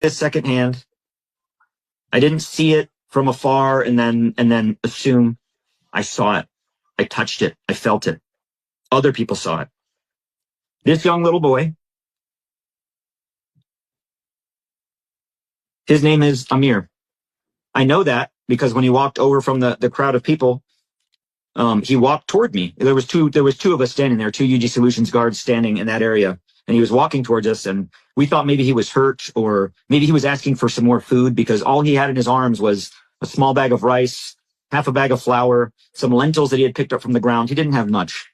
it secondhand. I didn't see it from afar and then assume I saw it. I touched it. I felt it. Other people saw it. This young little boy, his name is Amir. I know that because when he walked over from the crowd of people, he walked toward me. There was two of us standing there, two UG Solutions guards standing in that area, and he was walking towards us, and we thought maybe he was hurt or maybe he was asking for some more food because all he had in his arms was a small bag of rice, half a bag of flour, some lentils that he had picked up from the ground. He didn't have much.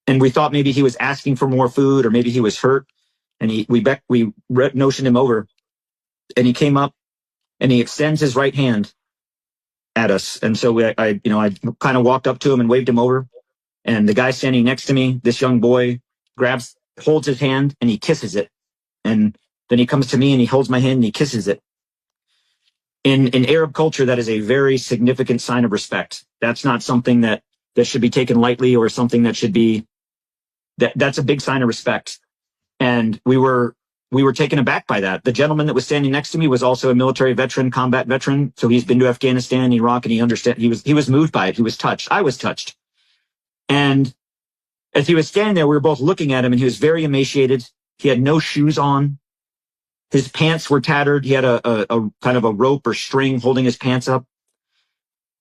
And we thought maybe he was asking for more food or maybe he was hurt. And we notioned him over, and he came up and he extends his right hand at us. And so I kind of walked up to him and waved him over. And the guy standing next to me, this young boy, holds his hand and he kisses it. And then he comes to me and he holds my hand and he kisses it. In Arab culture, that is a very significant sign of respect. That's not something that should be taken lightly or something that should be, that's a big sign of respect. And we were taken aback by that. The gentleman that was standing next to me was also a military veteran, combat veteran. So he's been to Afghanistan, Iraq, and he was moved by it. He was touched. I was touched. And as he was standing there, we were both looking at him and he was very emaciated. He had no shoes on. His pants were tattered. He had a kind of a rope or string holding his pants up.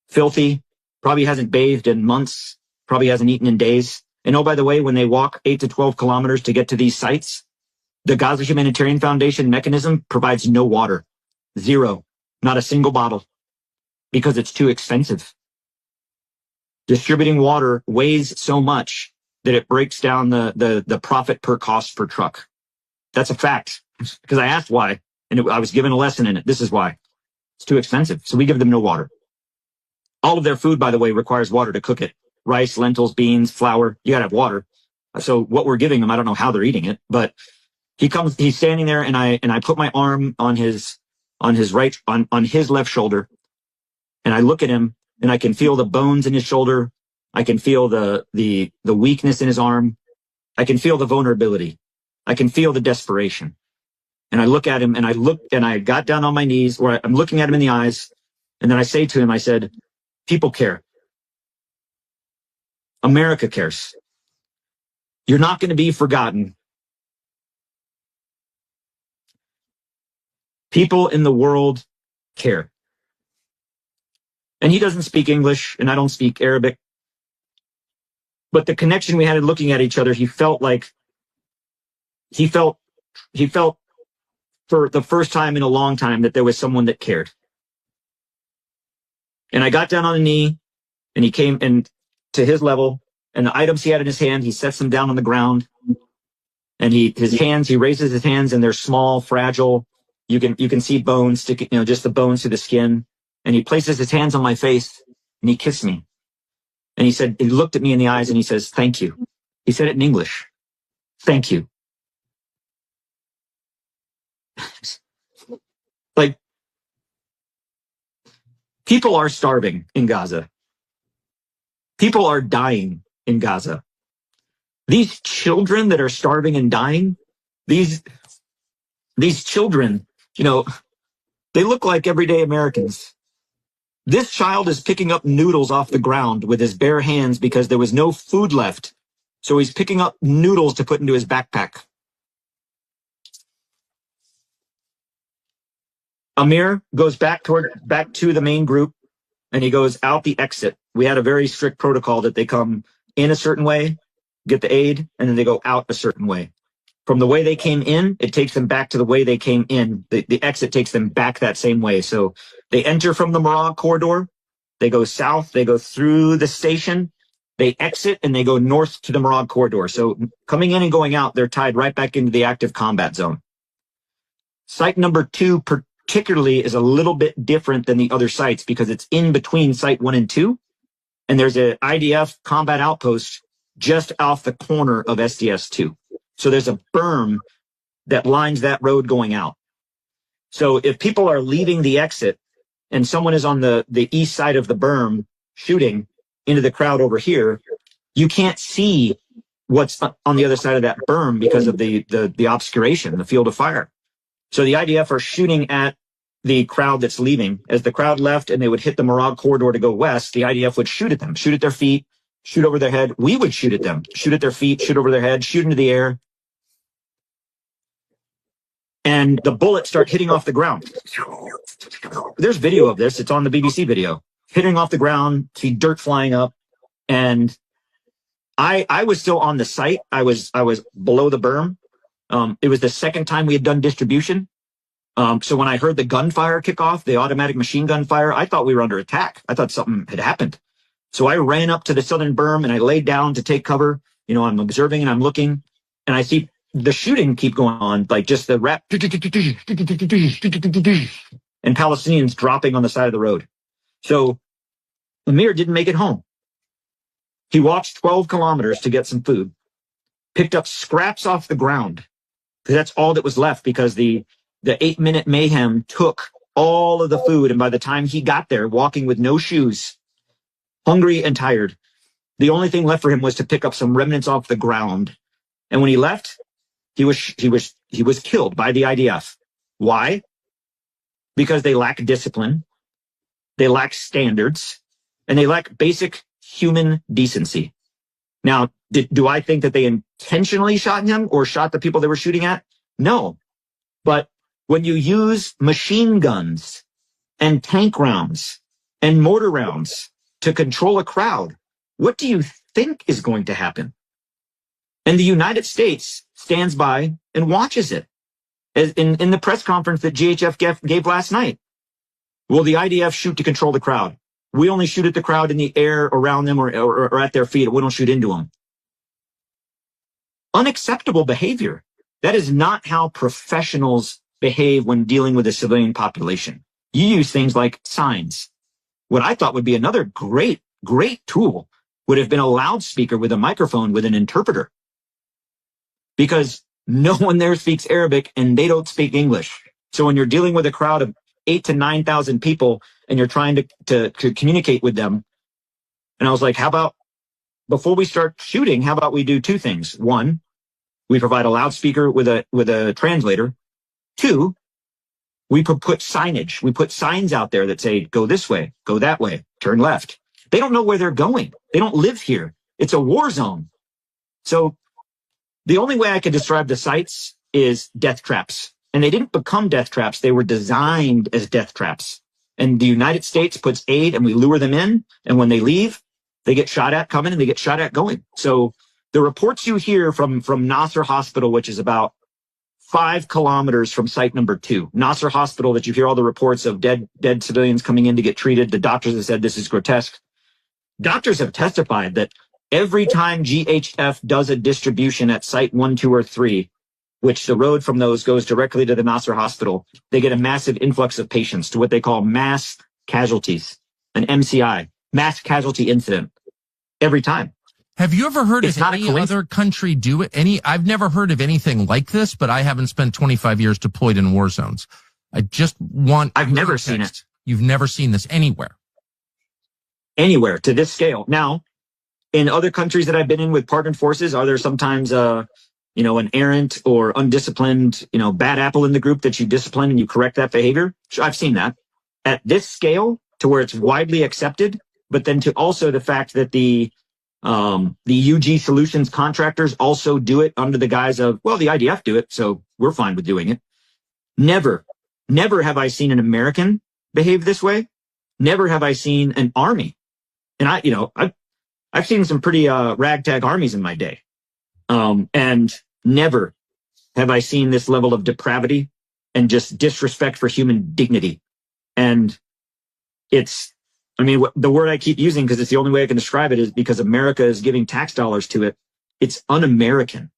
Filthy. Probably hasn't bathed in months. Probably hasn't eaten in days. And oh, by the way, when they walk 8 to 12 kilometers to get to these sites, the Gaza Humanitarian Foundation mechanism provides no water. Zero. Not a single bottle. Because it's too expensive. Distributing water weighs so much that it breaks down the profit per cost per truck. That's a fact. Because I asked why, and I was given a lesson in it. This is why. It's too expensive. So we give them no water. All of their food, by the way, requires water to cook it. Rice, lentils, beans, flour. You gotta have water. So what we're giving them, I don't know how they're eating it, but he's standing there and I put my arm on his left shoulder, and I look at him and I can feel the bones in his shoulder. I can feel the weakness in his arm. I can feel the vulnerability. I can feel the desperation. And I look at him and I got down on my knees, or I'm looking at him in the eyes. And then I say to him, I said, people care. America cares. You're not going to be forgotten. People in the world care. And he doesn't speak English and I don't speak Arabic. But the connection we had in looking at each other, he felt for the first time in a long time that there was someone that cared. And I got down on a knee and he came to his level, and the items he had in his hand, he sets them down on the ground, and he raises his hands, and they're small, fragile. You can see bones sticking, just the bones through the skin. And he places his hands on my face and he kissed me. And he looked at me in the eyes and he says, thank you. He said it in English. Thank you. Like, people are starving in Gaza. People are dying in Gaza. These children that are starving and dying, these children, they look like everyday Americans. This child is picking up noodles off the ground with his bare hands because there was no food left. So he's picking up noodles to put into his backpack. Amir goes back to the main group, and he goes out the exit. We had a very strict protocol that they come in a certain way, get the aid, and then they go out a certain way. From the way they came in, it takes them back to the way they came in. The exit takes them back that same way. So they enter from the Marag corridor, they go south, they go through the station, they exit, and they go north to the Marag corridor. So coming in and going out, they're tied right back into the active combat zone. Site number 2 particularly is a little bit different than the other sites because it's in between site 1 and 2. And there's an IDF combat outpost just off the corner of SDS2. So there's a berm that lines that road going out. So if people are leaving the exit and someone is on the east side of the berm shooting into the crowd over here, you can't see what's on the other side of that berm because of the obscuration, the field of fire. So the IDF are shooting at the crowd that's leaving. As the crowd left and they would hit the Morag corridor to go west, the IDF would shoot at them, shoot at their feet, shoot over their head. We would shoot at them, shoot at their feet, shoot over their head, shoot into the air. And the bullets start hitting off the ground. There's video of this. It's on the BBC video. Hitting off the ground, see dirt flying up. And I was still on the site. I was below the berm. It was the second time we had done distribution. So when I heard the gunfire kick off, the automatic machine gun fire, I thought we were under attack. I thought something had happened. So I ran up to the southern berm and I laid down to take cover. You know, I'm observing and I'm looking, and I see the shooting keep going on, like just the rap and Palestinians dropping on the side of the road. So Amir didn't make it home. He walked 12 kilometers to get some food, picked up scraps off the ground, because that's all that was left, because the 8-minute mayhem took all of the food. And by the time he got there, walking with no shoes, hungry and tired, the only thing left for him was to pick up some remnants off the ground. And when he left, he was killed by the IDF. Why? Because they lack discipline, they lack standards, and they lack basic human decency. Now, do I think that they intentionally shot him or shot the people they were shooting at? No. But when you use machine guns and tank rounds and mortar rounds to control a crowd, what do you think is going to happen? And the United States stands by and watches it. As in the press conference that GHF gave last night. Will the IDF shoot to control the crowd? We only shoot at the crowd in the air around them or at their feet. We don't shoot into them. Unacceptable behavior. That is not how professionals behave when dealing with a civilian population. You use things like signs. What I thought would be another great tool would have been a loudspeaker with a microphone with an interpreter. Because no one there speaks Arabic and they don't speak English. So when you're dealing with a crowd of 8,000 to 9,000 people and you're trying to communicate with them, and I was like, how about before we start shooting, how about we do two things? One, we provide a loudspeaker with a translator. Two, we put signage. We put signs out there that say, go this way, go that way, turn left. They don't know where they're going. They don't live here. It's a war zone. So the only way I could describe the sites is death traps. And they didn't become death traps. They were designed as death traps. And the United States puts aid and we lure them in. And when they leave, they get shot at coming and they get shot at going. So the reports you hear from Nasser Hospital, which is about 5 kilometers from site number 2, Nasser Hospital, that you hear all the reports of dead civilians coming in to get treated. The doctors have said this is grotesque. Doctors have testified that every time GHF does a distribution at site 1, 2, or 3, which the road from those goes directly to the Nasser Hospital, they get a massive influx of patients to what they call mass casualties, an MCI, mass casualty incident, every time. Have you ever heard of any other country do it? I've never heard of anything like this, but I haven't spent 25 years deployed in war zones. I've never seen it. You've never seen this anywhere? Anywhere to this scale. Now, in other countries that I've been in with partnered forces, are there sometimes, an errant or undisciplined, bad apple in the group that you discipline and you correct that behavior? Sure, I've seen that. At this scale, to where it's widely accepted, but then to also the fact that the UG Solutions contractors also do it under the guise of, well, the IDF do it, so we're fine with doing it. Never have I seen an American behave this way. Never have I seen an army. And I've seen some pretty ragtag armies in my day. And never have I seen this level of depravity and just disrespect for human dignity. And the word I keep using, because it's the only way I can describe it, is because America is giving tax dollars to it. It's un-American.